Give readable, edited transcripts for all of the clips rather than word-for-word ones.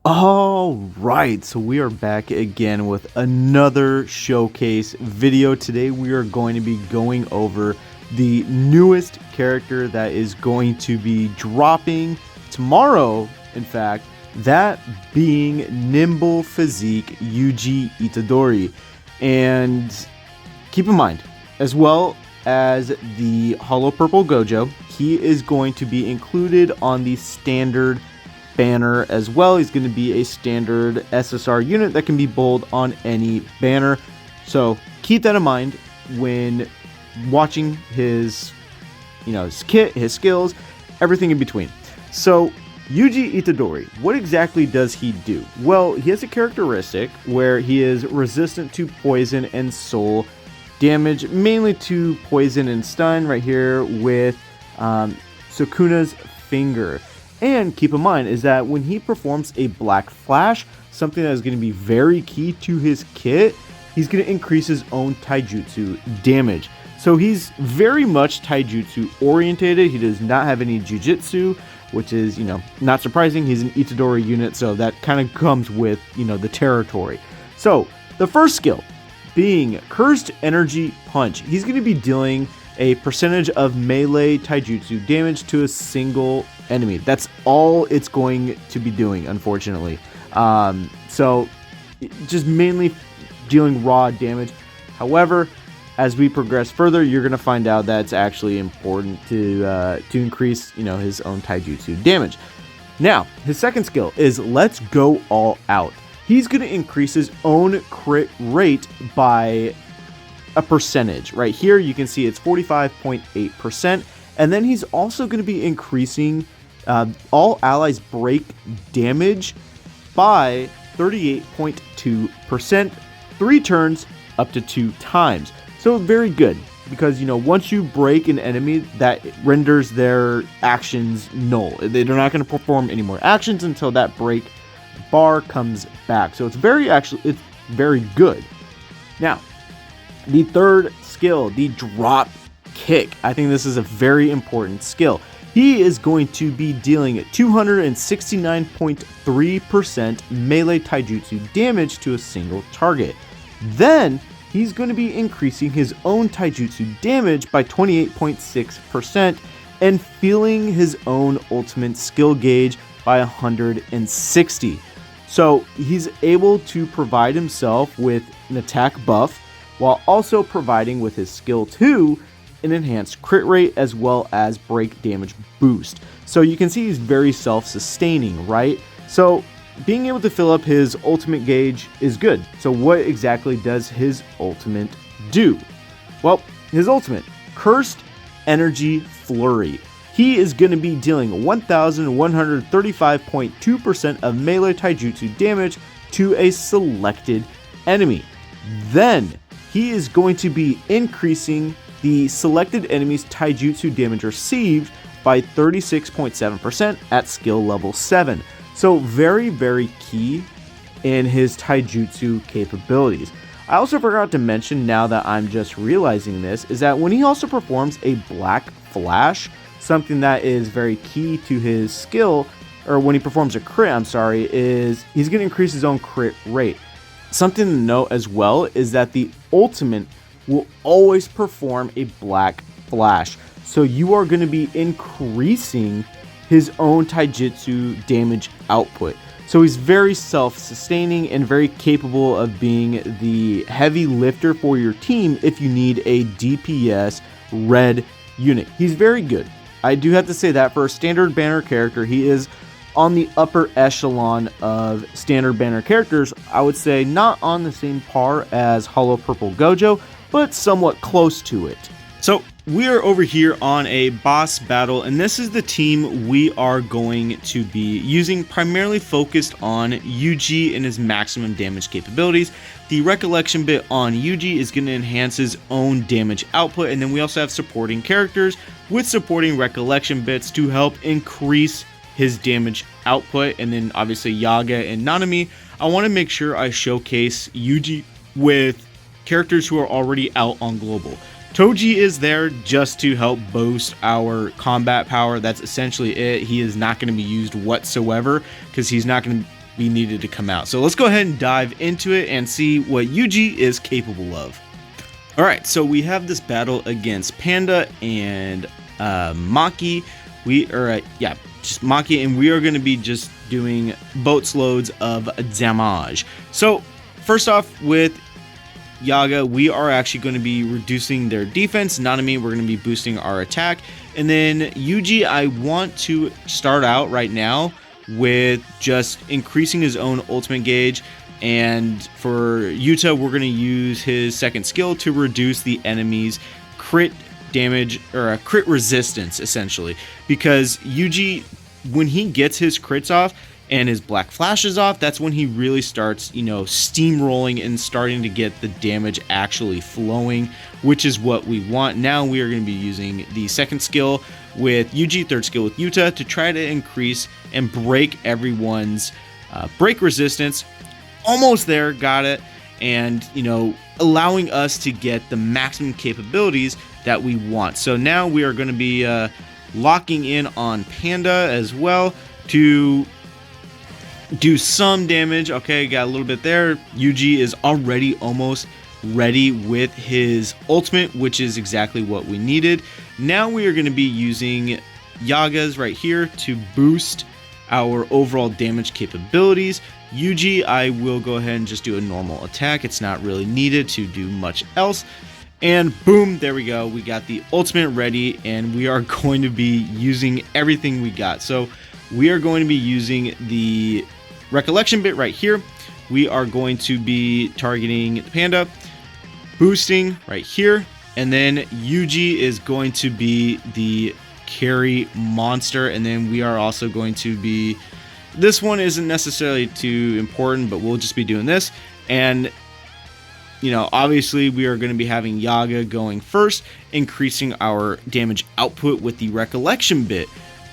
Alright, so we are back again with another showcase video. Today we are going to be going over the newest character that is going to be dropping tomorrow, in fact, that being Nimble Physic Yuji Itadori. And keep in mind, as well as the Hollow Purple Gojo, he is going to be included on the standard banner as well. He's going to be a standard SSR unit that can be bowled on any banner. So keep that in mind when watching his, his kit, his skills, everything in between. So Yuji Itadori, what exactly does he do? Well, he has a characteristic where he is resistant to poison and soul damage, mainly to poison and stun right here with Sukuna's finger. And keep in mind is that when he performs a black flash, something that is going to be very key to his kit, he's going to increase his own taijutsu damage. So he's very much taijutsu orientated. He does not have any jujutsu, which is, not surprising. He's an Itadori unit, so that kind of comes with, the territory. So the first skill being Cursed Energy Punch. He's going to be dealing a percentage of melee taijutsu damage to a single enemy. That's all it's going to be doing, unfortunately. So just mainly dealing raw damage. However, as we progress further, you're going to find out that it's actually important to increase, his own taijutsu damage. Now, his second skill is Let's Go All Out. He's going to increase his own crit rate by a percentage. Right here, you can see it's 45.8%. And then he's also going to be increasing all allies break damage by 38.2%, 3 turns up to 2 times. So very good, because once you break an enemy, that renders their actions null. They're not going to perform any more actions until that break bar comes back. So it's very good. Now, the third skill, the drop kick. I think this is a very important skill. He is going to be dealing 269.3% melee taijutsu damage to a single target. Then he's going to be increasing his own taijutsu damage by 28.6% and feeling his own ultimate skill gauge by 160. So he's able to provide himself with an attack buff while also providing with his skill 2 an enhanced crit rate as well as break damage boost. So you can see he's very self-sustaining, right? So being able to fill up his ultimate gauge is good. So what exactly does his ultimate do? Well, his ultimate, Cursed Energy Flurry. He is going to be dealing 1,135.2% of melee taijutsu damage to a selected enemy. Then he is going to be increasing the selected enemy's taijutsu damage received by 36.7% at skill level 7. So very, very key in his taijutsu capabilities. I also forgot to mention, now that I'm just realizing this, is that when he also performs a black flash, something that is very key to his skill, or when he performs a crit, is he's going to increase his own crit rate. Something to note as well is that the ultimate will always perform a black flash. So you are going to be increasing his own taijutsu damage output. So he's very self-sustaining and very capable of being the heavy lifter for your team if you need a DPS red unit. He's very good. I do have to say that for a standard banner character, he is on the upper echelon of standard banner characters. I would say not on the same par as Hollow Purple Gojo, but somewhat close to it. So we are over here on a boss battle, and this is the team we are going to be using, primarily focused on Yuji and his maximum damage capabilities. The recollection bit on Yuji is going to enhance his own damage output, and then we also have supporting characters with supporting recollection bits to help increase his damage output. And then obviously Yaga and Nanami, I want to make sure I showcase Yuji with characters who are already out on global. Toji is there just to help boost our combat power. That's essentially it. He is not going to be used whatsoever because he's not going to be needed to come out. So let's go ahead and dive into it and see what Yuji is capable of. All right, so we have this battle against Panda and Maki. Just Maki, and we are going to be just doing boats loads of damage. So first off, with Yaga, we are actually going to be reducing their defense. Nanami, we're going to be boosting our attack. And then Yuji, I want to start out right now with just increasing his own ultimate gauge. And for Yuta, we're going to use his second skill to reduce the enemy's crit damage, or a crit resistance, essentially. Because Yuji, when he gets his crits off and his black flashes off, that's when he really starts, steamrolling and starting to get the damage actually flowing, which is what we want. Now we are going to be using the second skill with Yuji, third skill with Yuta, to try to increase and break everyone's break resistance. Almost there, got it. And, allowing us to get the maximum capabilities that we want. So now we are going to be locking in on Panda as well to do some damage. Okay, got a little bit there. Yuji is already almost ready with his ultimate, which is exactly what we needed. Now we are going to be using Yagas right here to boost our overall damage capabilities. Yuji, I will go ahead and just do a normal attack. It's not really needed to do much else. And boom, there we go. We got the ultimate ready, and we are going to be using everything we got. So we are going to be using the recollection bit right here. We are going to be targeting the Panda, boosting right here, and then Yuji is going to be the carry monster. And then we are also going to be, this one isn't necessarily too important, but we'll just be doing this. And obviously we are going to be having Yaga going first, increasing our damage output with the recollection bit.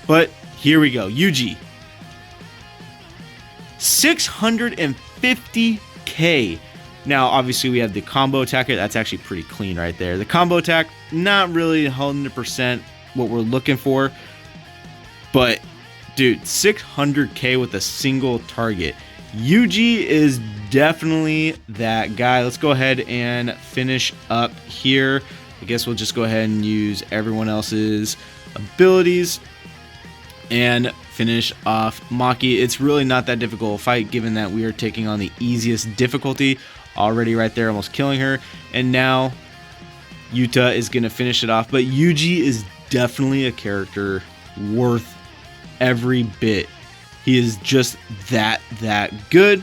But here we go. Yuji, 650k. Now obviously we have the combo attacker. That's actually pretty clean right there. The combo attack, not really 100% what we're looking for, but dude, 600k with a single target. Yuji is definitely that guy. Let's go ahead and finish up here. I guess we'll just go ahead and use everyone else's abilities and finish off Maki. It's really not that difficult a fight, given that we are taking on the easiest difficulty already right there, almost killing her. And now Yuta is going to finish it off. But Yuji is definitely a character worth every bit. He is just that good.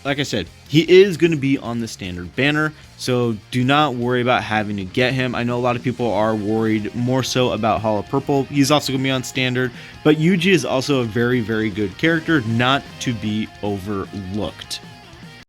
Like I said, he is going to be on the standard banner, so do not worry about having to get him. I know a lot of people are worried more so about Hollow Purple. He's also going to be on standard, but Yuji is also a very, very good character, not to be overlooked.